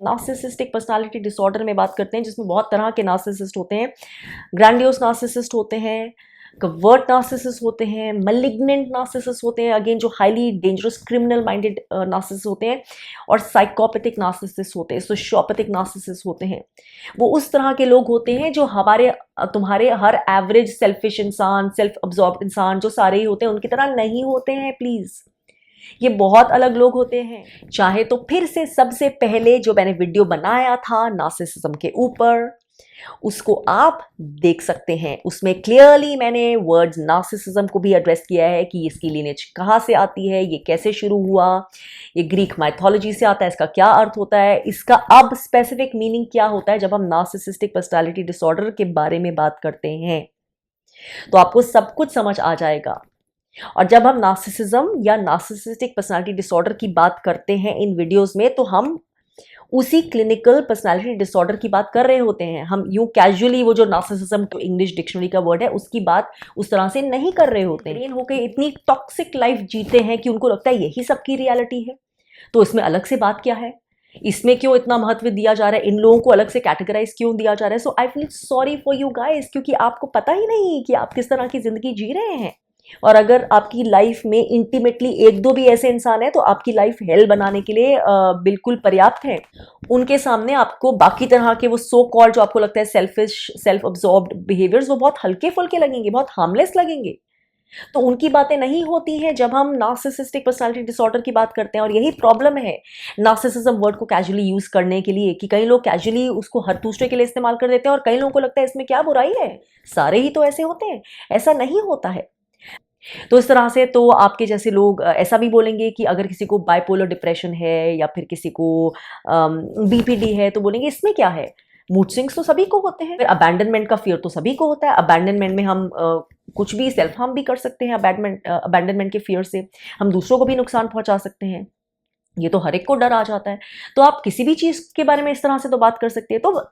Narcissistic personality disorder में बात करते हैं, जिसमें बहुत तरह के नार्सिसिस्ट होते हैं। ग्रैंडियोस नार्सिसिस्ट होते हैं, कवर्ट नार्सिसिस्ट होते हैं, मैलिग्नेंट नार्सिसिस्ट होते हैं, अगेन जो highly dangerous criminal minded narcissist होते हैं, और साइकोपैथिक नार्सिसिस्ट होते हैं, सोशियोपैथिक नार्सिसिस्ट होते हैं। वो उस तरह के लोग होते हैं जो तुम्हारे हर एवरेज सेल्फिश इंसान, सेल्फ अब्जॉर्ब इंसान जो सारे ही होते हैं उनकी तरह नहीं होते हैं। प्लीज, ये बहुत अलग लोग होते हैं। चाहे तो फिर से सबसे पहले जो मैंने वीडियो बनाया था नार्सिसिज्म के ऊपर, उसको आप देख सकते हैं। उसमें क्लियरली मैंने वर्ड्स नार्सिसिज्म को भी एड्रेस किया है कि इसकी लिनेज कहाँ से आती है, ये कैसे शुरू हुआ, ये ग्रीक माइथोलॉजी से आता है, इसका क्या अर्थ होता है, इसका अब स्पेसिफिक मीनिंग क्या होता है जब हम नार्सिसिस्टिक पर्सनालिटी डिसऑर्डर के बारे में बात करते हैं। तो आपको सब कुछ समझ आ जाएगा। और जब हम नार्सिसिज्म या नार्सिसिस्टिक पर्सनालिटी डिसऑर्डर की बात करते हैं इन वीडियोस में, तो हम उसी क्लिनिकल पर्सनालिटी डिसऑर्डर की बात कर रहे होते हैं। हम यूं कैजुअली वो जो नार्सिसिज्म तो इंग्लिश डिक्शनरी का वर्ड है उसकी बात उस तरह से नहीं कर रहे होते हैं। होकर इतनी टॉक्सिक लाइफ जीते हैं कि उनको लगता है यही सबकी रियलिटी है। तो इसमें अलग से बात क्या है, इसमें क्यों इतना महत्व दिया जा रहा है, इन लोगों को अलग से कैटेगराइज क्यों दिया जा रहा है। So I feel sorry for you guys, क्योंकि आपको पता ही नहीं कि आप किस तरह की जिंदगी जी रहे हैं। और अगर आपकी लाइफ में इंटीमेटली एक दो भी ऐसे इंसान हैं तो आपकी लाइफ हेल बनाने के लिए बिल्कुल पर्याप्त है। उनके सामने आपको बाकी तरह के वो सो कॉल्ड जो आपको लगता है सेल्फिश, सेल्फ अब्सॉर्ब्ड बिहेवियर्स, वो बहुत हल्के फुल्के लगेंगे, बहुत हार्मलेस लगेंगे। तो उनकी बातें नहीं होती हैं जब हम नार्सिसिस्टिक पर्सनालिटी डिसऑर्डर की बात करते हैं। और यही प्रॉब्लम है नार्सिसिज्म वर्ड को कैजुअली यूज करने के लिए, कि कई लोग कैजुअली उसको हर दूसरे के लिए इस्तेमाल कर देते हैं और कई लोगों को लगता है इसमें क्या बुराई है, सारे ही तो ऐसे होते हैं। ऐसा नहीं होता है। तो इस तरह से तो आपके जैसे लोग ऐसा भी बोलेंगे कि अगर किसी को बाइपोलर डिप्रेशन है या फिर किसी को बीपीडी है तो बोलेंगे इसमें क्या है, मूड स्विंग्स तो सभी को होते हैं। फिर अबैंडनमेंट का फियर तो सभी को होता है। अबैंडनमेंट में हम कुछ भी सेल्फ हार्म भी कर सकते हैं। अबैंडनमेंट के फियर से हम दूसरों को भी नुकसान पहुंचा सकते हैं। ये तो हर एक को डर आ जाता है। तो आप किसी भी चीज के बारे में इस तरह से तो बात कर सकते हैं। तो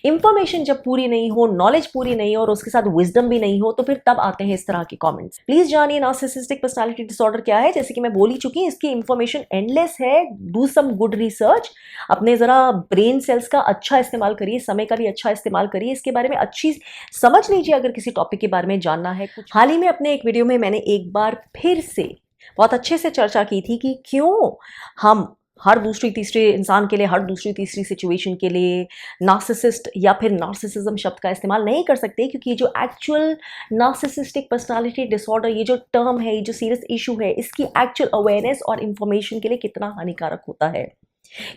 इंफॉर्मेशन जब पूरी नहीं हो, नॉलेज पूरी नहीं हो और उसके साथ विजडम भी नहीं हो, तो फिर तब आते हैं इस तरह के कमेंट्स। प्लीज जानिए नार्सिसिस्टिक पर्सनालिटी डिसऑर्डर क्या है। जैसे कि मैं बोल ही चुकी हूँ, इसकी इंफॉर्मेशन एंडलेस है। डू सम गुड रिसर्च, अपने जरा ब्रेन सेल्स का अच्छा इस्तेमाल करिए, समय का भी अच्छा इस्तेमाल करिए, इसके बारे में अच्छी समझ लीजिए अगर किसी टॉपिक के बारे में जानना है। कुछ हाल ही में अपने एक वीडियो में मैंने एक बार फिर से बहुत अच्छे से चर्चा की थी कि क्यों हम हर दूसरी तीसरे इंसान के लिए, हर दूसरी तीसरी सिचुएशन के लिए नार्सिसिस्ट या फिर नार्सिसिज्म शब्द का इस्तेमाल नहीं कर सकते। क्योंकि ये जो एक्चुअल नार्सिसिस्टिक पर्सनालिटी डिसऑर्डर, ये जो टर्म है, ये जो सीरियस इशू है, इसकी एक्चुअल अवेयरनेस और इंफॉर्मेशन के लिए कितना हानिकारक होता है।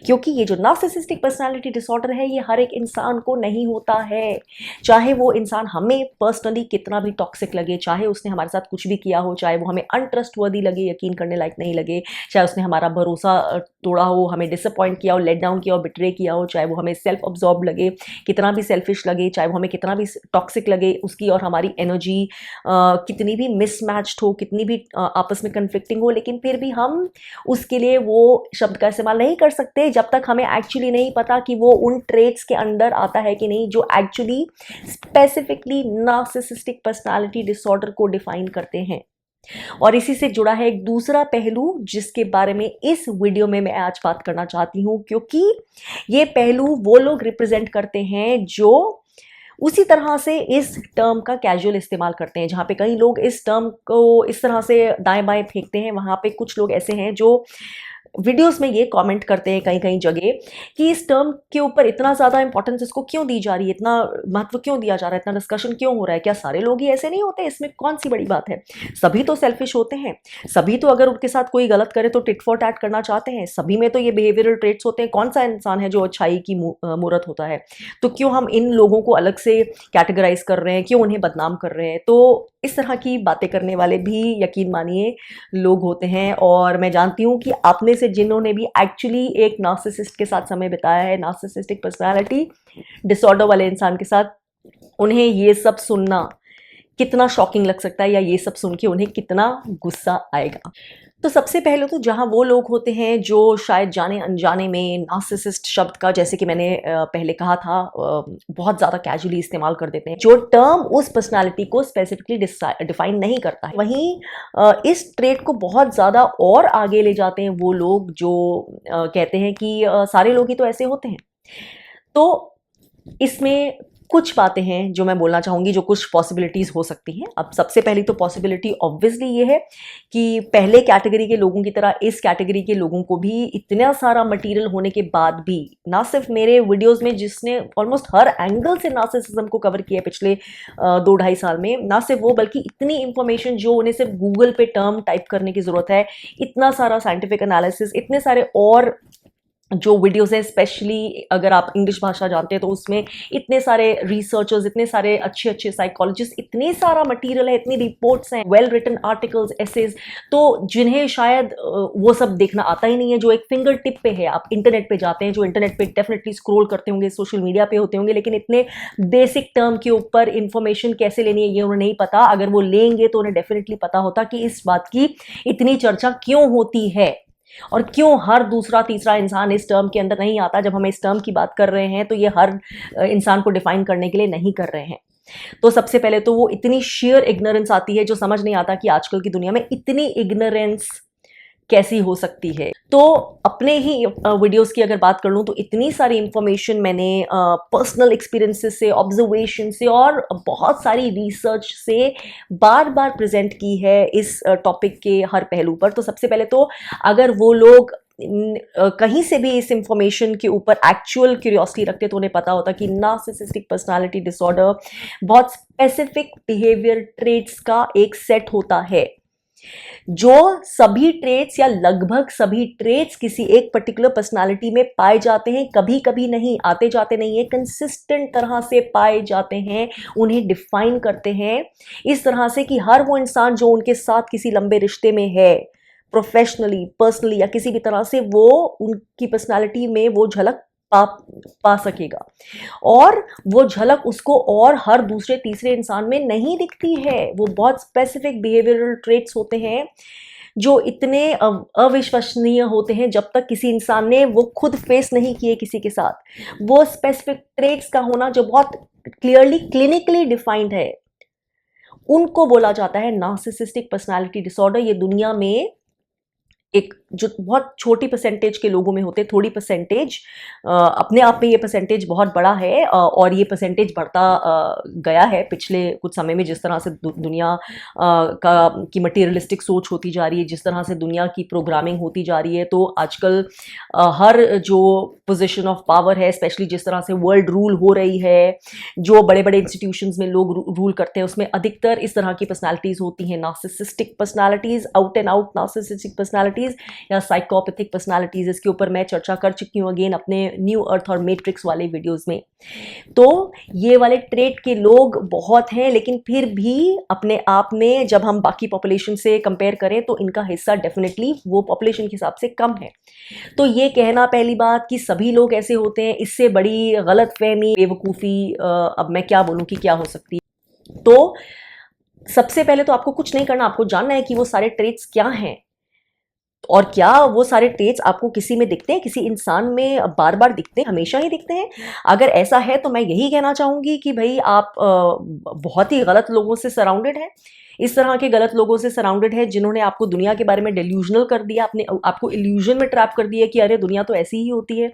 क्योंकि ये जो नार्सिसिस्टिक पर्सनालिटी डिसऑर्डर है ये हर एक इंसान को नहीं होता है। चाहे वो इंसान हमें पर्सनली कितना भी टॉक्सिक लगे, चाहे उसने हमारे साथ कुछ भी किया हो, चाहे वो हमें अनट्रस्टवर्दी लगे, यकीन करने लायक नहीं लगे, चाहे उसने हमारा भरोसा तोड़ा हो, हमें डिसअपॉइंट किया हो, लेट डाउन किया हो, बिट्रे किया हो, चाहे वो हमें सेल्फ अब्जॉर्ब लगे, कितना भी सेल्फिश लगे, चाहे वो हमें कितना भी टॉक्सिक लगे, उसकी और हमारी एनर्जी कितनी भी मिसमैच्ड हो, कितनी भी आपस में कन्फ्लिक्टिंग हो, लेकिन फिर भी हम उसके लिए वो शब्द का इस्तेमाल नहीं कर सकते जब तक हमें एक्चुअली नहीं पता कि वो उन ट्रेट्स के अंडर आता है कि नहीं जो actually specifically narcissistic personality disorder को डिफाइन करते हैं। और इसी से जुड़ा है एक दूसरा पहलू जिसके बारे में इस वीडियो में मैं आज बात करना चाहती हूं, क्योंकि ये पहलू वो लोग रिप्रेजेंट करते हैं जो उसी तरह से इस टर्म का कैजुअल इस्तेमाल करते हैं। जहाँ पे कई लोग इस टर्म को इस तरह से दाएं बाएं फेंकते हैं, वहाँ पे कुछ लोग ऐसे हैं जो वीडियोस में ये कमेंट करते हैं कहीं कहीं जगह कि इस टर्म के ऊपर इतना ज़्यादा इंपॉर्टेंस इसको क्यों दी जा रही है, इतना महत्व क्यों दिया जा रहा है, इतना डिस्कशन क्यों हो रहा है, क्या सारे लोग ही ऐसे नहीं होते, इसमें कौन सी बड़ी बात है। सभी तो सेल्फिश होते हैं, सभी तो अगर उनके साथ कोई गलत करे तो टिट फॉर टैट करना चाहते हैं, सभी में तो ये बिहेवियरल ट्रेट्स होते हैं। कौन सा इंसान है जो अच्छाई की मूर्त होता है। तो क्यों हम इन लोगों को अलग से कैटेगराइज कर रहे हैं, क्यों उन्हें बदनाम कर रहे हैं। तो इस तरह की बातें करने वाले भी यकीन मानिए लोग होते हैं। और मैं जानती हूँ कि आप में से जिन्होंने भी एक्चुअली एक नार्सिसिस्ट के साथ समय बिताया है, नार्सिसिस्टिक पर्सनालिटी डिसऑर्डर वाले इंसान के साथ, उन्हें ये सब सुनना कितना शॉकिंग लग सकता है, या ये सब सुन के उन्हें कितना गुस्सा आएगा। तो सबसे पहले तो जहाँ वो लोग होते हैं जो शायद जाने अनजाने में नार्सिसिस्ट शब्द का, जैसे कि मैंने पहले कहा था, बहुत ज़्यादा कैजुअली इस्तेमाल कर देते हैं, जो टर्म उस पर्सनालिटी को स्पेसिफिकली डिफाइन नहीं करता है। वहीं इस ट्रेट को बहुत ज़्यादा और आगे ले जाते हैं वो लोग जो कहते हैं कि सारे लोग ही तो ऐसे होते हैं। तो इसमें कुछ बातें हैं जो मैं बोलना चाहूँगी, जो कुछ पॉसिबिलिटीज़ हो सकती हैं। अब सबसे पहली तो पॉसिबिलिटी ऑब्वियसली ये है कि पहले कैटेगरी के लोगों की तरह इस कैटेगरी के लोगों को भी इतना सारा मटेरियल होने के बाद भी, ना सिर्फ मेरे वीडियोस में जिसने ऑलमोस्ट हर एंगल से नार्सिसिज्म को कवर किया है पिछले 2-2.5 साल में, ना सिर्फ वो बल्कि इतनी इंफॉर्मेशन जो उन्हें सिर्फ गूगल पे टर्म टाइप करने की ज़रूरत है, इतना सारा साइंटिफिक एनालिसिस, इतने सारे और जो वीडियोस हैं, स्पेशली अगर आप इंग्लिश भाषा जानते हैं तो उसमें इतने सारे रिसर्चर्स, इतने सारे अच्छे अच्छे साइकोलॉजिस्ट, इतने सारा मटेरियल है, इतनी रिपोर्ट्स हैं, वेल रिटन आर्टिकल्स, एसेज, तो जिन्हें शायद वो सब देखना आता ही नहीं है, जो एक फिंगर टिप पे है। आप इंटरनेट पे जाते हैं, जो इंटरनेट पे डेफिनेटली स्क्रॉल करते होंगे, सोशल मीडिया पे होते होंगे, लेकिन इतने बेसिक टर्म के ऊपर इंफॉर्मेशन कैसे लेनी है ये उन्हें नहीं पता। अगर वो लेंगे तो उन्हें डेफिनेटली पता होता कि इस बात की इतनी चर्चा क्यों होती है और क्यों हर दूसरा तीसरा इंसान इस टर्म के अंदर नहीं आता। जब हम इस टर्म की बात कर रहे हैं तो ये हर इंसान को डिफाइन करने के लिए नहीं कर रहे हैं। तो सबसे पहले तो वो इतनी शेयर इग्नोरेंस आती है, जो समझ नहीं आता कि आजकल की दुनिया में इतनी इग्नोरेंस कैसी हो सकती है। तो अपने ही वीडियोस की अगर बात कर लूँ तो इतनी सारी इंफॉर्मेशन मैंने पर्सनल एक्सपीरियंसेस से, ऑब्जर्वेशन से और बहुत सारी रिसर्च से बार बार प्रेजेंट की है इस टॉपिक के हर पहलू पर। तो सबसे पहले तो अगर वो लोग कहीं से भी इस इंफॉर्मेशन के ऊपर एक्चुअल क्यूरियोसिटी रखते तो उन्हें पता होता कि नार्सिसिस्टिक पर्सनालिटी डिसऑर्डर बहुत स्पेसिफिक बिहेवियर ट्रेट्स का एक सेट होता है, जो सभी ट्रेट्स या लगभग सभी ट्रेट्स किसी एक पर्टिकुलर पर्सनालिटी में पाए जाते हैं। कभी कभी नहीं, आते जाते नहीं है, कंसिस्टेंट तरह से पाए जाते हैं, उन्हें डिफाइन करते हैं इस तरह से कि हर वो इंसान जो उनके साथ किसी लंबे रिश्ते में है, प्रोफेशनली, पर्सनली या किसी भी तरह से, वो उनकी पर्सनालिटी में वो झलक पा सकेगा। और वो झलक उसको और हर दूसरे तीसरे इंसान में नहीं दिखती है। वो बहुत स्पेसिफिक बिहेवियरल ट्रेट्स होते हैं जो इतने अविश्वसनीय होते हैं जब तक किसी इंसान ने वो खुद फेस नहीं किए किसी के साथ। वो स्पेसिफिक ट्रेट्स का होना जो बहुत क्लियरली क्लिनिकली डिफाइंड है, उनको बोला जाता है नार्सिसिस्टिक पर्सनालिटी डिसऑर्डर। ये दुनिया में एक जो बहुत छोटी परसेंटेज के लोगों में होते हैं, थोड़ी परसेंटेज, अपने आप में ये परसेंटेज बहुत बड़ा है और ये परसेंटेज बढ़ता गया है पिछले कुछ समय में। जिस तरह से दुनिया की मटीरियलिस्टिक सोच होती जा रही है, जिस तरह से दुनिया की प्रोग्रामिंग होती जा रही है, तो आजकल हर जो पोजीशन ऑफ पावर है, स्पेशली जिस तरह से वर्ल्ड रूल हो रही है, जो बड़े बड़े इंस्टीट्यूशंस में लोग रूल करते हैं, उसमें अधिकतर इस तरह की पर्सनालिटीज़ होती हैं, narcissistic personalities, out and out narcissistic personalities या साइकोपैथिक पर्सनालिटीज। इसके ऊपर मैं चर्चा कर चुकी हूँ अगेन अपने न्यू अर्थ और मैट्रिक्स वाले वीडियोस में। तो ये वाले ट्रेट के लोग बहुत हैं, लेकिन फिर भी अपने आप में जब हम बाकी पॉपुलेशन से कंपेयर करें तो इनका हिस्सा डेफिनेटली वो पॉपुलेशन के हिसाब से कम है। तो ये कहना पहली बात कि सभी लोग ऐसे होते हैं, इससे बड़ी गलतफहमी, बेवकूफ़ी अब मैं क्या बोलूँ कि क्या हो सकती है। तो सबसे पहले तो आपको कुछ नहीं करना, आपको जानना है कि वो सारे ट्रेट्स क्या हैं और क्या वो सारे ट्रेट्स आपको किसी में दिखते हैं, किसी इंसान में बार बार दिखते हैं, हमेशा ही दिखते हैं। अगर ऐसा है तो मैं यही कहना चाहूँगी कि भाई आप बहुत ही गलत लोगों से सराउंडेड हैं, इस तरह के गलत लोगों से सराउंडेड है जिन्होंने आपको दुनिया के बारे में डेल्यूजनल कर दिया, अपने आपको इल्यूजन में ट्रैप कर दिया कि अरे दुनिया तो ऐसी ही होती है।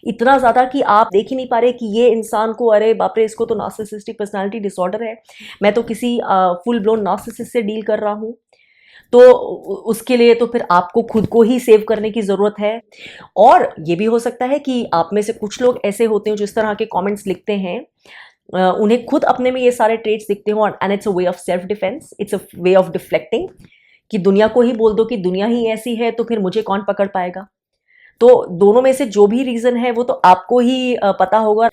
इतना ज़्यादा कि आप देख ही नहीं पा रहे कि ये इंसान को, अरे बाप रे, इसको तो नार्सिसिस्टिक पर्सनालिटी डिसऑर्डर है, मैं तो किसी फुल ब्लोन नार्सिसिस्ट से डील कर रहा हूँ। तो उसके लिए तो फिर आपको खुद को ही सेव करने की ज़रूरत है। और ये भी हो सकता है कि आप में से कुछ लोग ऐसे होते हैं जो इस तरह के कमेंट्स लिखते हैं, उन्हें खुद अपने में ये सारे ट्रेट्स दिखते हो, and it's a way of self defence, it's a way of deflecting, कि दुनिया को ही बोल दो कि दुनिया ही ऐसी है तो फिर मुझे कौन पकड़ पाएगा। तो दोनों में से जो भी रीज़न है वो तो आपको ही पता होगा।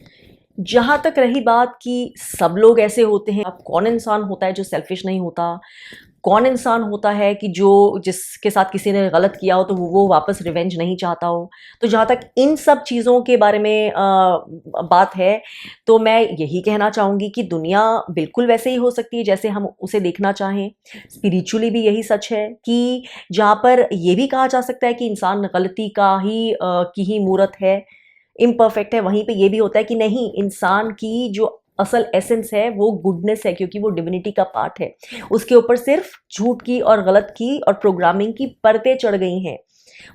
जहाँ तक रही बात कि सब लोग ऐसे होते हैं, अब कौन इंसान होता है जो सेल्फिश नहीं होता, कौन इंसान होता है कि जो जिसके साथ किसी ने गलत किया हो तो वो वापस रिवेंज नहीं चाहता हो। तो जहाँ तक इन सब चीज़ों के बारे में बात है, तो मैं यही कहना चाहूँगी कि दुनिया बिल्कुल वैसे ही हो सकती है जैसे हम उसे देखना चाहें। स्पिरिचुअली भी यही सच है कि जहाँ पर ये भी कहा जा सकता है कि इंसान गलती की ही मूरत है, इम्परफेक्ट है, वहीं पे ये भी होता है कि नहीं, इंसान की जो असल एसेंस है वो गुडनेस है, क्योंकि वो डिविनिटी का पार्ट है। उसके ऊपर सिर्फ झूठ की और गलत की और प्रोग्रामिंग की परतें चढ़ गई हैं।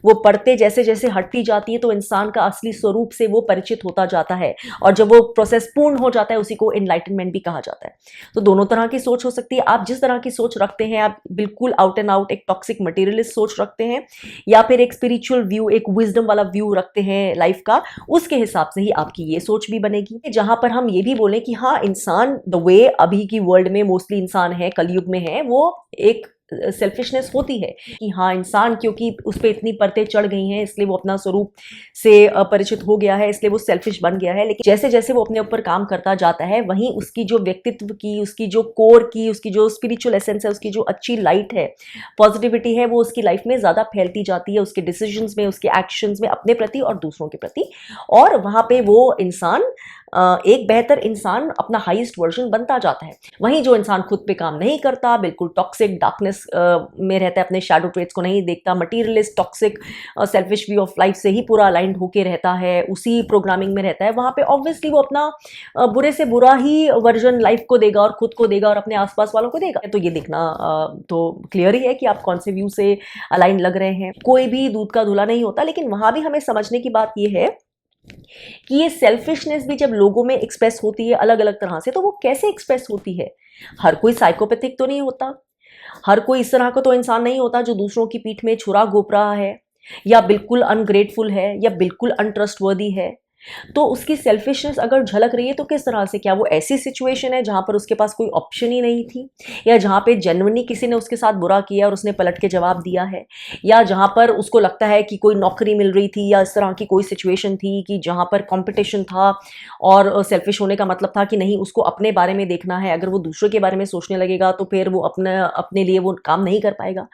वो परतें जैसे जैसे हटती जाती है तो इंसान का असली स्वरूप से वो परिचित होता जाता है, और जब वो प्रोसेस पूर्ण हो जाता है उसी को एनलाइटनमेंट भी कहा जाता है। तो दोनों तरह की सोच हो सकती है। आप जिस तरह की सोच रखते हैं, आप बिल्कुल आउट एंड आउट एक टॉक्सिक मटेरियलिस्ट सोच रखते हैं, या फिर एक स्पिरिचुअल व्यू, एक विजडम वाला व्यू रखते हैं लाइफ का, उसके हिसाब से ही आपकी ये सोच भी बनेगी। जहां पर हम ये भी बोलें कि हाँ, इंसान द वे अभी की वर्ल्ड में मोस्टली इंसान है, कलयुग में है, वो एक सेल्फिशनेस होती है कि हाँ, इंसान क्योंकि उस पर इतनी परतें चढ़ गई हैं, इसलिए वो अपना स्वरूप से परिचित हो गया है, इसलिए वो सेल्फिश बन गया है। लेकिन जैसे जैसे वो अपने ऊपर काम करता जाता है, वहीं उसकी जो व्यक्तित्व की, उसकी जो कोर की, उसकी जो स्पिरिचुअल एसेंस है, उसकी जो अच्छी लाइट है, पॉजिटिविटी है, वो उसकी लाइफ में ज़्यादा फैलती जाती है, उसके डिसीजंस में, उसके एक्शंस में, अपने प्रति और दूसरों के प्रति। और वहाँ पे वो इंसान एक बेहतर इंसान, अपना हाईएस्ट वर्जन बनता जाता है। वहीं जो इंसान खुद पे काम नहीं करता, बिल्कुल टॉक्सिक डार्कनेस में रहता है, अपने शैडो ट्रेट्स को नहीं देखता, materialist toxic selfish view of life से ही पूरा अलाइंड होके रहता है, उसी प्रोग्रामिंग में रहता है, वहाँ पे ऑब्वियसली वो अपना बुरे से बुरा ही वर्जन लाइफ को देगा और खुद को देगा और अपने आसपास वालों को देगा। तो ये देखना तो क्लियर ही है कि आप कौन से व्यू से अलाइन लग रहे हैं। कोई भी दूध का धुला नहीं होता, लेकिन वहाँ भी हमें समझने की बात ये है कि ये सेल्फिशनेस भी जब लोगों में एक्सप्रेस होती है अलग अलग तरह से, तो वो कैसे एक्सप्रेस होती है। हर कोई साइकोपैथिक तो नहीं होता, हर कोई इस तरह का तो इंसान नहीं होता जो दूसरों की पीठ में छुरा घोंप रहा है, या बिल्कुल अनग्रेटफुल है, या बिल्कुल अनट्रस्टवर्दी है। तो उसकी सेल्फिशनेस अगर झलक रही है तो किस तरह से? क्या वो ऐसी सिचुएशन है जहां पर उसके पास कोई ऑप्शन ही नहीं थी, या जहां पे जेन्युइनली किसी ने उसके साथ बुरा किया और उसने पलट के जवाब दिया है, या जहां पर उसको लगता है कि कोई नौकरी मिल रही थी, या इस तरह की कोई सिचुएशन थी कि जहां पर कंपटीशन था और सेल्फिश होने का मतलब था कि नहीं, उसको अपने बारे में देखना है, अगर वो दूसरे के बारे में सोचने लगेगा तो फिर वो अपने अपने लिए वो काम नहीं कर पाएगा।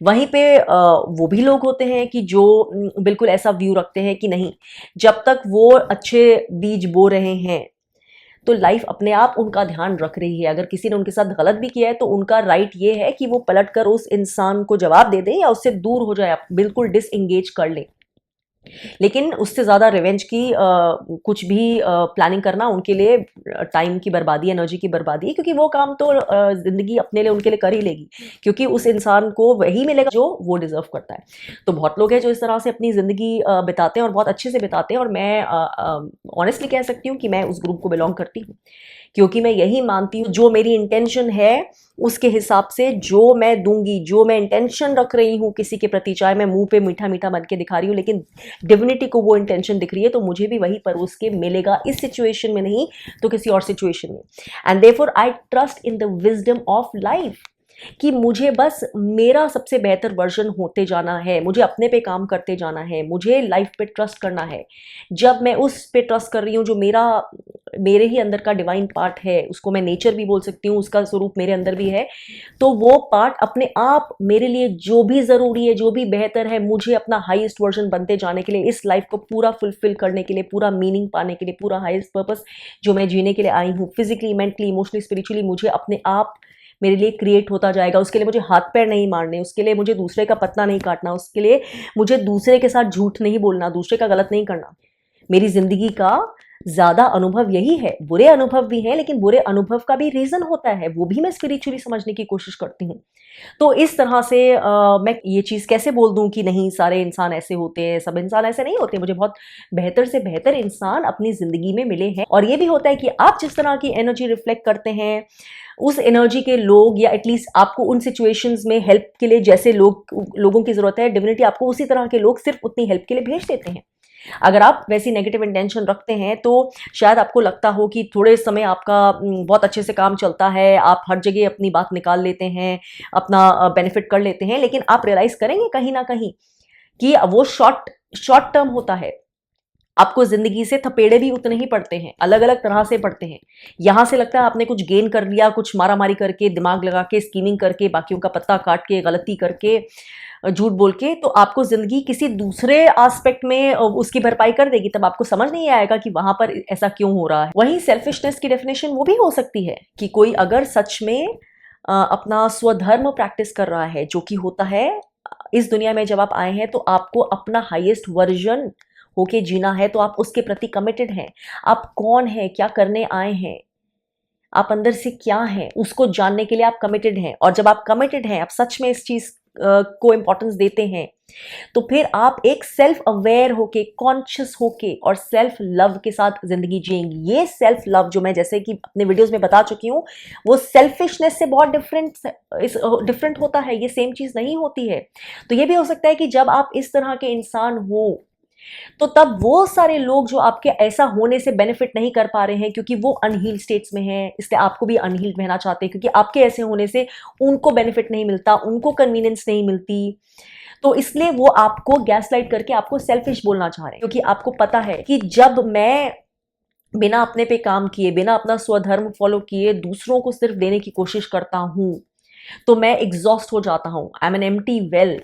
वहीं पे वो भी लोग होते हैं कि जो बिल्कुल ऐसा व्यू रखते हैं कि नहीं, जब तक वो अच्छे बीज बो रहे हैं तो लाइफ अपने आप उनका ध्यान रख रही है। अगर किसी ने उनके साथ गलत भी किया है तो उनका राइट ये है कि वो पलट कर उस इंसान को जवाब दे दें या उससे दूर हो जाए, बिल्कुल डिसएंगेज कर ले। लेकिन उससे ज़्यादा रिवेंज की कुछ भी प्लानिंग करना उनके लिए टाइम की बर्बादी, एनर्जी की बर्बादी है, क्योंकि वो काम तो ज़िंदगी अपने लिए उनके लिए कर ही लेगी, क्योंकि उस इंसान को वही मिलेगा जो वो डिज़र्व करता है। तो बहुत लोग हैं जो इस तरह से अपनी ज़िंदगी बिताते हैं और बहुत अच्छे से बिताते हैं, और मैं ऑनेस्टली कह सकती हूँ कि मैं उस ग्रुप को बिलोंग करती हूँ, क्योंकि मैं यही मानती हूँ जो मेरी इंटेंशन है उसके हिसाब से जो मैं दूंगी, जो मैं इंटेंशन रख रही हूँ किसी के प्रति, चाहे मैं मुंह पे मीठा मीठा बन के दिखा रही हूँ, लेकिन डिविनिटी को वो इंटेंशन दिख रही है, तो मुझे भी वही परोस के मिलेगा, इस सिचुएशन में नहीं तो किसी और सिचुएशन में। And therefore I trust in the wisdom of life कि मुझे बस मेरा सबसे बेहतर वर्जन होते जाना है, मुझे अपने पे काम करते जाना है, मुझे लाइफ पे ट्रस्ट करना है। जब मैं उस पे ट्रस्ट कर रही हूँ जो मेरे ही अंदर का डिवाइन पार्ट है, उसको मैं नेचर भी बोल सकती हूँ, उसका स्वरूप मेरे अंदर भी है, तो वो पार्ट अपने आप मेरे लिए जो भी ज़रूरी है, जो भी बेहतर है, मुझे अपना हाईएस्ट वर्जन बनते जाने के लिए, इस लाइफ को पूरा फुलफिल करने के लिए, पूरा मीनिंग पाने के लिए, पूरा हाईएस्ट पर्पस जो मैं जीने के लिए आई हूँ, फिजिकली, मेंटली, इमोशनली, स्पिरिचुअली, मुझे अपने आप मेरे लिए क्रिएट होता जाएगा। उसके लिए मुझे हाथ पैर नहीं मारने, उसके लिए मुझे दूसरे का पत्ता नहीं काटना, उसके लिए मुझे दूसरे के साथ झूठ नहीं बोलना, दूसरे का गलत नहीं करना। मेरी जिंदगी का ज़्यादा अनुभव यही है। बुरे अनुभव भी हैं, लेकिन बुरे अनुभव का भी रीज़न होता है, वो भी मैं स्पिरिचुअली समझने की कोशिश करती हूँ। तो इस तरह से मैं ये चीज़ कैसे बोल दूँ कि नहीं सारे इंसान ऐसे होते हैं, सब इंसान ऐसे नहीं होते। मुझे बहुत बेहतर से बेहतर इंसान अपनी ज़िंदगी में मिले हैं, और ये भी होता है कि आप जिस तरह की एनर्जी रिफ्लेक्ट करते हैं, उस एनर्जी के लोग, या एटलीस्ट आपको उन सिचुएशंस में हेल्प के लिए जैसे लोगों की ज़रूरत है, डिविनिटी आपको उसी तरह के लोग सिर्फ उतनी हेल्प के लिए भेज देते हैं। अगर आप वैसी नेगेटिव इंटेंशन रखते हैं तो शायद आपको लगता हो कि थोड़े समय आपका बहुत अच्छे से काम चलता है, आप हर जगह अपनी बात निकाल लेते हैं, अपना बेनिफिट कर लेते हैं, लेकिन आप रियलाइज करेंगे कहीं ना कहीं कि वो शॉर्ट टर्म होता है। आपको जिंदगी से थपेड़े भी उतने ही पड़ते हैं, अलग अलग तरह से पड़ते हैं। यहां से लगता है आपने कुछ गेन कर लिया, कुछ मारामारी करके, दिमाग लगा के, स्कीमिंग करके, बाकियों का पत्ता काट के, गलती करके, झूठ बोल के, तो आपको जिंदगी किसी दूसरे एस्पेक्ट में उसकी भरपाई कर देगी। तब आपको समझ नहीं आएगा कि वहां पर ऐसा क्यों हो रहा है। वहीं सेल्फिशनेस की डेफिनेशन वो भी हो सकती है कि कोई अगर सच में अपना स्वधर्म प्रैक्टिस कर रहा है, जो कि होता है इस दुनिया में जब आप आए हैं तो आपको अपना हाईएस्ट वर्जन होके जीना है, तो आप उसके प्रति कमिटेड हैं। आप कौन हैं, क्या करने आए हैं, आप अंदर से क्या हैं, उसको जानने के लिए आप कमिटेड हैं। और जब आप कमिटेड हैं, आप सच में इस चीज को इंपॉर्टेंस देते हैं, तो फिर आप एक सेल्फ अवेयर होके, कॉन्शियस होके और सेल्फ लव के साथ जिंदगी जिएंगे। ये सेल्फ लव जो मैं जैसे कि अपने वीडियोस में बता चुकी हूँ, वो सेल्फिशनेस से बहुत डिफरेंट होता है, ये सेम चीज नहीं होती है। तो ये भी हो सकता है कि जब आप इस तरह के इंसान हो, तो तब वो सारे लोग जो आपके ऐसा होने से बेनिफिट नहीं कर पा रहे हैं क्योंकि वो अनहील्ड स्टेट्स में हैं, इसलिए आपको भी अनहील्ड रहना चाहते हैं, क्योंकि आपके ऐसे होने से उनको बेनिफिट नहीं मिलता, उनको कन्वीनियंस नहीं मिलती, तो इसलिए वो आपको गैसलाइट करके आपको सेल्फिश बोलना चाह रहे हैं। क्योंकि आपको पता है कि जब मैं बिना अपने पे काम किए, बिना अपना स्वधर्म फॉलो किए दूसरों को सिर्फ देने की कोशिश करता हूं, तो मैं एग्जॉस्ट हो जाता हूं, I am an empty well.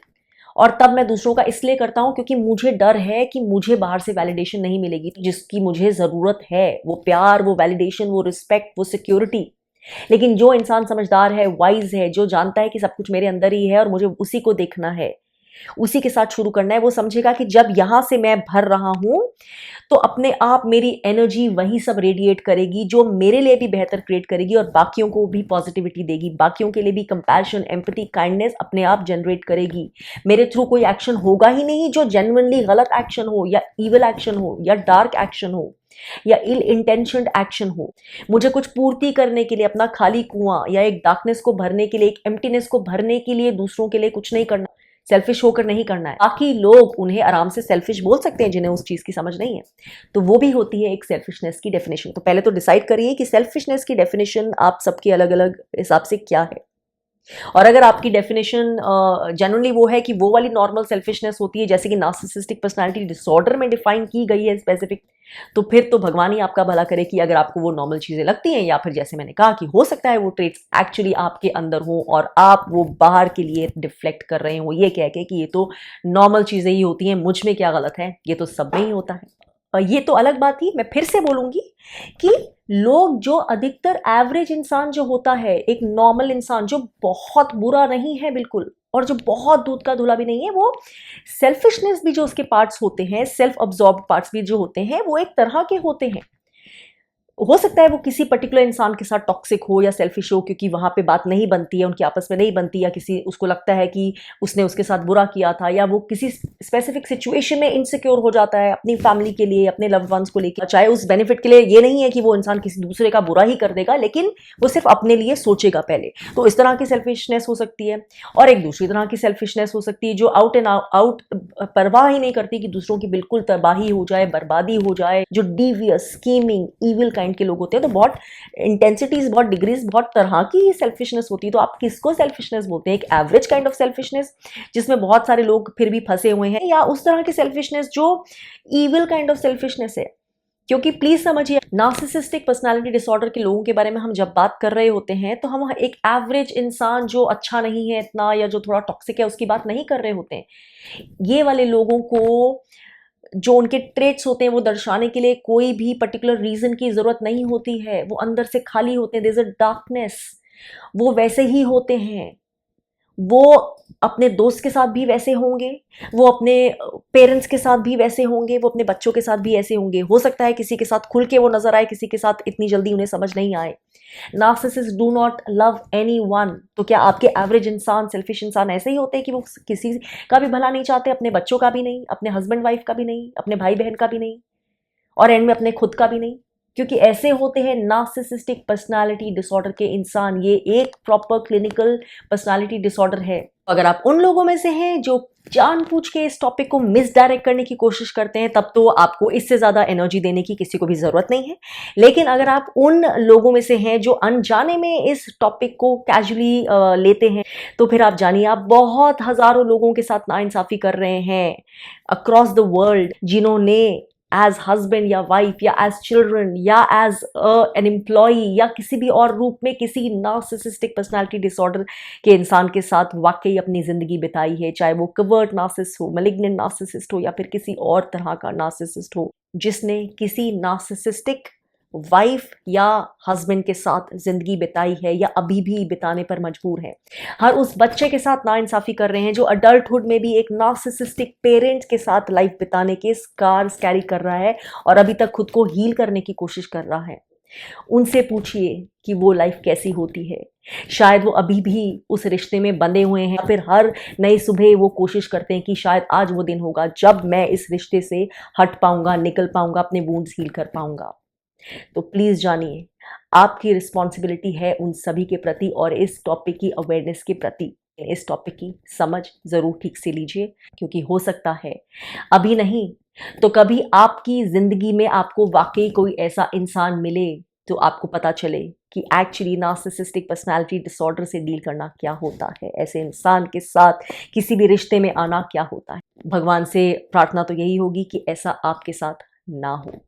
और तब मैं दूसरों का इसलिए करता हूं क्योंकि मुझे डर है कि मुझे बाहर से वैलिडेशन नहीं मिलेगी जिसकी मुझे जरूरत है, वो प्यार, वो वैलिडेशन, वो रिस्पेक्ट, वो सिक्योरिटी। लेकिन जो इंसान समझदार है, वाइज है, जो जानता है कि सब कुछ मेरे अंदर ही है और मुझे उसी को देखना है, उसी के साथ शुरू करना है, वो समझेगा कि जब यहां से मैं भर रहा हूं तो अपने आप मेरी एनर्जी वही सब रेडिएट करेगी जो मेरे लिए भी बेहतर क्रिएट करेगी और बाकियों को भी पॉजिटिविटी देगी, बाकियों के लिए भी कंपैशन, एम्पैथी, काइंडनेस अपने आप जनरेट करेगी। मेरे थ्रू कोई एक्शन होगा ही नहीं जो जेन्युइनली गलत एक्शन हो, या इविल एक्शन हो, या डार्क एक्शन हो, या इल इंटेंशनड एक्शन हो। मुझे कुछ पूर्ति करने के लिए, अपना खाली कुआं या एक डार्कनेस को भरने के लिए, एक एम्प्टीनेस को भरने के लिए दूसरों के लिए कुछ नहीं करना, सेल्फिश होकर नहीं करना है। बाकी लोग उन्हें आराम से सेल्फिश बोल सकते हैं जिन्हें उस चीज की समझ नहीं है, तो वो भी होती है एक सेल्फिशनेस की डेफिनेशन। तो पहले तो डिसाइड करिए कि सेल्फिशनेस की डेफिनेशन आप सबके अलग अलग हिसाब से क्या है। और अगर आपकी डेफिनेशन जनरली वो है कि वो वाली नॉर्मल सेल्फिशनेस होती है जैसे कि नार्सिसिस्टिक पर्सनालिटी डिसऑर्डर में डिफाइन की गई है स्पेसिफिक, तो फिर तो भगवान ही आपका भला करे कि अगर आपको वो नॉर्मल चीजें लगती हैं, या फिर जैसे मैंने कहा कि हो सकता है वो ट्रेट्स एक्चुअली आपके अंदर हो और आप वो बाहर के लिए डिफ्लेक्ट कर रहे हो, ये कह के कि ये तो नॉर्मल चीजें ही होती हैं, मुझ में क्या गलत है, ये तो सब में ही होता है। ये तो अलग बात थी। मैं फिर से बोलूंगी कि लोग, जो अधिकतर एवरेज इंसान जो होता है, एक नॉर्मल इंसान जो बहुत बुरा नहीं है बिल्कुल और जो बहुत दूध का धुला भी नहीं है, वो सेल्फिशनेस भी जो उसके पार्ट्स होते हैं, सेल्फ अब्जॉर्ब्ड पार्ट्स भी जो होते हैं, वो एक तरह के होते हैं। हो सकता है वो किसी पर्टिकुलर इंसान के साथ टॉक्सिक हो या सेल्फिश हो क्योंकि वहां पे बात नहीं बनती है, उनकी आपस में नहीं बनती, या किसी उसको लगता है कि उसने उसके साथ बुरा किया था, या वो किसी स्पेसिफिक सिचुएशन में इनसिक्योर हो जाता है अपनी फैमिली के लिए, अपने लव्ड वंस को लेकर, चाहे उस बेनिफिट के लिए। ये नहीं है कि वो इंसान किसी दूसरे का बुरा ही कर देगा, लेकिन वो सिर्फ अपने लिए सोचेगा पहले, तो इस तरह की सेल्फिशनेस हो सकती है। और एक दूसरी तरह की सेल्फिशनेस हो सकती है जो आउट एंड आउट परवाह ही नहीं करती कि दूसरों की बिल्कुल तबाही हो जाए, बर्बादी हो जाए, जो डीवियस, स्कीमिंग, ईविल काइंड के लोग होते हैं। तो बहुत इंटेंसिटीज, बहुत डिग्रीज, बहुत तरह की सेल्फिशनेस होती है। तो आप किसको सेल्फिशनेस बोलते हैं? एक एवरेज काइंड ऑफ सेल्फिशनेस जिसमें बहुत सारे लोग फिर भी फंसे हुए हैं, या उस तरह की सेल्फिशनेस जो ईविल काइंड ऑफ सेल्फिशनेस है? क्योंकि प्लीज समझिए, नार्सिसिस्टिक पर्सनालिटी डिसऑर्डर के लोगों के बारे में हम जब बात कर रहे होते हैं तो हम एक एवरेज इंसान जो अच्छा नहीं है इतना, या जो थोड़ा टॉक्सिक है, उसकी बात नहीं कर रहे होते हैं। ये वाले लोगों को जो उनके ट्रेट्स होते हैं वो दर्शाने के लिए कोई भी पर्टिकुलर रीजन की जरूरत नहीं होती है। वो अंदर से खाली होते हैं, देयर इज अ डार्कनेस, वो वैसे ही होते हैं। वो अपने दोस्त के साथ भी वैसे होंगे, वो अपने पेरेंट्स के साथ भी वैसे होंगे, वो अपने बच्चों के साथ भी ऐसे होंगे। हो सकता है किसी के साथ खुल के वो नजर आए, किसी के साथ इतनी जल्दी उन्हें समझ नहीं आए। Narcissist do not love anyone. तो क्या आपके एवरेज इंसान, सेल्फिश इंसान ऐसे ही होते हैं कि वो किसी का भी भला नहीं चाहते, अपने बच्चों का भी नहीं, अपने हस्बैंड वाइफ का भी नहीं, अपने भाई बहन का भी नहीं, और एंड में अपने खुद का भी नहीं? क्योंकि ऐसे होते हैं नार्सिसिस्टिक पर्सनालिटी डिसऑर्डर के इंसान। ये एक प्रॉपर क्लिनिकल पर्सनालिटी डिसऑर्डर है। अगर आप उन लोगों में से हैं जो जानबूझ के इस टॉपिक को मिसडायरेक्ट करने की कोशिश करते हैं, तब तो आपको इससे ज्यादा एनर्जी देने की किसी को भी जरूरत नहीं है। लेकिन अगर आप उन लोगों में से हैं जो अनजाने में इस टॉपिक को कैजुअली लेते हैं, तो फिर आप जानिए आप बहुत हजारों लोगों के साथ नाइंसाफी कर रहे हैं अक्रॉस द वर्ल्ड, जिन्होंने एज हस्बैंड या वाइफ या एज चिल्ड्रन या एज एन एम्प्लॉई या किसी भी और रूप में किसी नार्सिसिस्टिक पर्सनालिटी डिसऑर्डर के इंसान के साथ वाकई अपनी ज़िंदगी बिताई है, चाहे वो कवर्ट नार्सिसिस्ट हो, मैलिग्नेंट नार्सिसिस्ट हो या फिर किसी और तरह का नार्सिसिस्ट हो, जिसने किसी नार्सिसिस्टिक वाइफ या हस्बैंड के साथ जिंदगी बिताई है या अभी भी बिताने पर मजबूर है। हर उस बच्चे के साथ नाइंसाफ़ी कर रहे हैं जो अडल्टहुड में भी एक नार्सिसिस्टिक पेरेंट के साथ लाइफ बिताने के स्कार्स कैरी कर रहा है और अभी तक खुद को हील करने की कोशिश कर रहा है। उनसे पूछिए कि वो लाइफ कैसी होती है। शायद वो अभी भी उस रिश्ते में बंधे हुए हैं, फिर हर नई सुबह वो कोशिश करते हैं कि शायद आज वो दिन होगा जब मैं इस रिश्ते से हट पाऊंगा, निकल पाऊंगा, अपने वुंड्स हील कर पाऊंगा। तो प्लीज़ जानिए, आपकी रिस्पॉन्सिबिलिटी है उन सभी के प्रति और इस टॉपिक की अवेयरनेस के प्रति। इस टॉपिक की समझ ज़रूर ठीक से लीजिए, क्योंकि हो सकता है अभी नहीं तो कभी आपकी ज़िंदगी में आपको वाकई कोई ऐसा इंसान मिले तो आपको पता चले कि एक्चुअली नार्सिसिस्टिक पर्सनालिटी डिसऑर्डर से डील करना क्या होता है, ऐसे इंसान के साथ किसी भी रिश्ते में आना क्या होता है। भगवान से प्रार्थना तो यही होगी कि ऐसा आपके साथ ना हो।